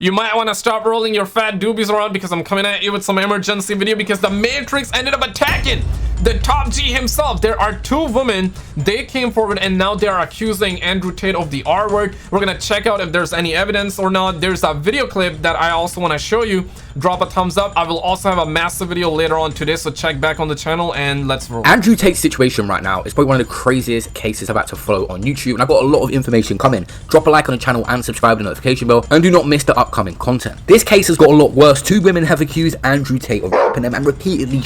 You might want to stop rolling your fat doobies around because I'm coming at you with some emergency video because the Matrix ended up attacking the top G himself. There are two women. They came forward and now they are accusing Andrew Tate of the R word. We're gonna check out if there's any evidence or not. There's a video clip that I also want to show you. Drop a thumbs up. I will also have a massive video later on today, so check back on the channel and let's roll. Andrew Tate's situation right now is probably one of the craziest cases about to follow on YouTube, and I've got a lot of information coming. Drop a like on the channel and subscribe to the notification bell, and do not miss the upcoming content. This case has got a lot worse. Two women have accused Andrew Tate of raping them and repeatedly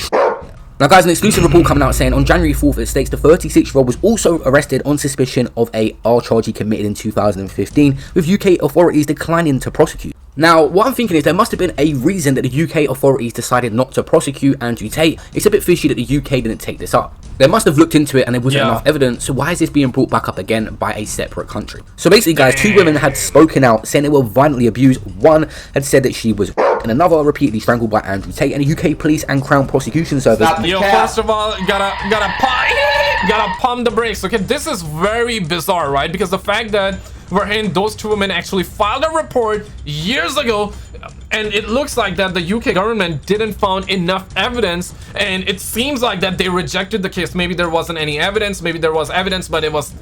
Now guys, an exclusive report coming out saying on January 4th it states the 36-year-old was also arrested on suspicion of a R charge he committed in 2015, with UK authorities declining to prosecute. Now, what I'm thinking is there must have been a reason that the UK authorities decided not to prosecute Andrew Tate. It's a bit fishy that the UK didn't take this up. They must have looked into it and there wasn't enough evidence, so why is this being brought back up again by a separate country? So basically guys, two women had spoken out saying they were violently abused. One had said that she was raped and another repeatedly strangled by Andrew Tate, and the UK police and Crown Prosecution Service. Yo, first of all, gotta pump the brakes, okay? This is very bizarre, right? Because the fact that we're hearing those two women actually filed a report years ago, and it looks like that the UK government didn't find enough evidence, and it seems like that they rejected the case. Maybe there wasn't any evidence, maybe there was evidence but it was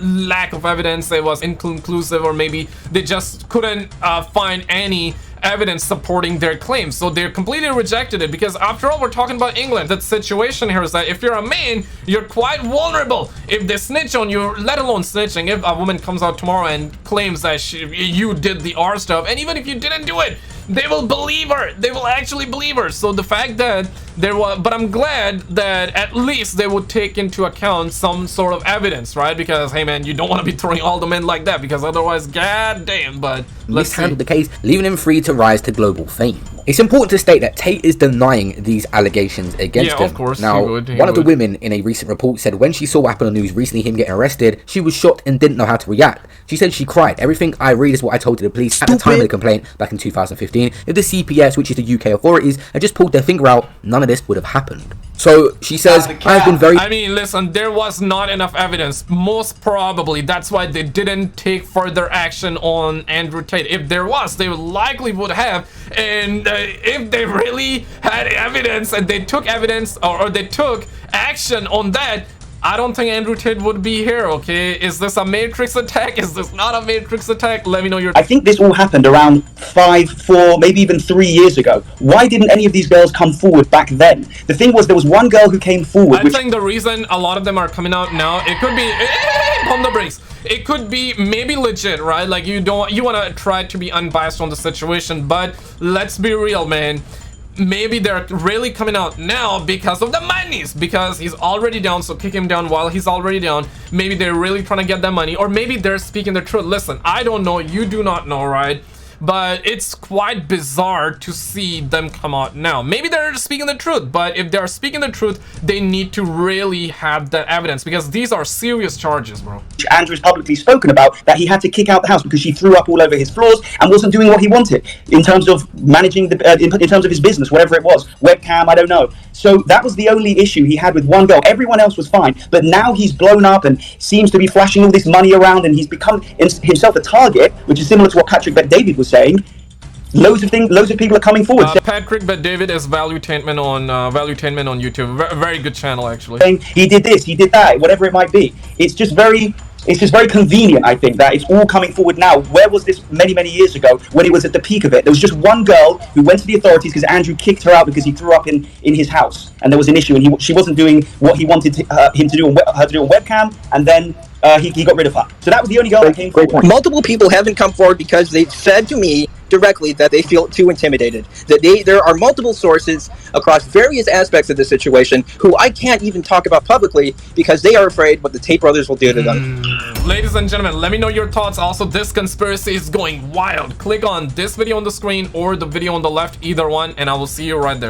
lack of evidence, it was inconclusive, or maybe they just couldn't find any evidence supporting their claims, so they completely rejected it. Because after all, we're talking about England. The situation here is that if you're a man, you're quite vulnerable if they snitch on you, let alone snitching. If a woman comes out tomorrow and claims that you did the R stuff, and even if you didn't do it, they will believe her. They will actually believe her. So the fact that there was, but I'm glad that at least they would take into account some sort of evidence, right? Because hey man, you don't want to be throwing all the men like that, because otherwise, god damn. But let's handle the case, leaving him free to rise to global fame. It's important to state that Tate is denying these allegations against him. Of course. Now, one of the women in a recent report said when she saw what happened on the news recently, him getting arrested, she was shocked and didn't know how to react. She said she cried. Everything I read is what I told to the police at the time of the complaint back in 2015. If the CPS, which is the UK authorities, had just pulled their finger out, none of this would have happened. So she says, I've been very... I mean, listen, there was not enough evidence. Most probably, that's why they didn't take further action on Andrew Tate. If there was, they likely would have. And if they really had evidence and they took evidence or they took action on that, I don't think Andrew Tate would be here, okay? Is this a Matrix attack? Is this not a Matrix attack? Let me know your... I think this all happened around 5, 4, maybe even 3 years ago. Why didn't any of these girls come forward back then? The thing was, there was one girl who came forward. I think the reason a lot of them are coming out now, it could be... Pump the brakes. It could be maybe legit, right? Like you want to try to be unbiased on the situation, but let's be real, man. Maybe they're really coming out now because of the monies, because he's already down, so kick him down while he's already down. Maybe they're really trying to get that money, or maybe they're speaking the truth. Listen, I don't know, you do not know, right? But it's quite bizarre to see them come out now. Maybe they're speaking the truth, but if they're speaking the truth, they need to really have that evidence, because these are serious charges, bro. Andrew's publicly spoken about that he had to kick out the house because she threw up all over his floors and wasn't doing what he wanted in terms of managing the in terms of his business, whatever it was, webcam, I don't know. So that was the only issue he had with one girl. Everyone else was fine, but now he's blown up and seems to be flashing all this money around, and he's become himself a target, which is similar to what Patrick Bet-David was saying. Loads of people are coming forward. Patrick Bet-David is Valuetainment on YouTube. Very good channel, actually. He did this, he did that, whatever it might be. It's just very convenient, I think, that it's all coming forward now. Where was this many years ago when it was at the peak of it? There was just one girl who went to the authorities because Andrew kicked her out because he threw up in his house, and there was an issue, and she wasn't doing what he wanted him to do on webcam, and then he got rid of her. So that was the only girl that came forward. Multiple people haven't come forward because they've said to me directly that they feel too intimidated. That there are multiple sources across various aspects of the situation who I can't even talk about publicly because they are afraid what the Tate brothers will do to them. Ladies and gentlemen, let me know your thoughts. Also, this conspiracy is going wild. Click on this video on the screen or the video on the left, either one, and I will see you right there.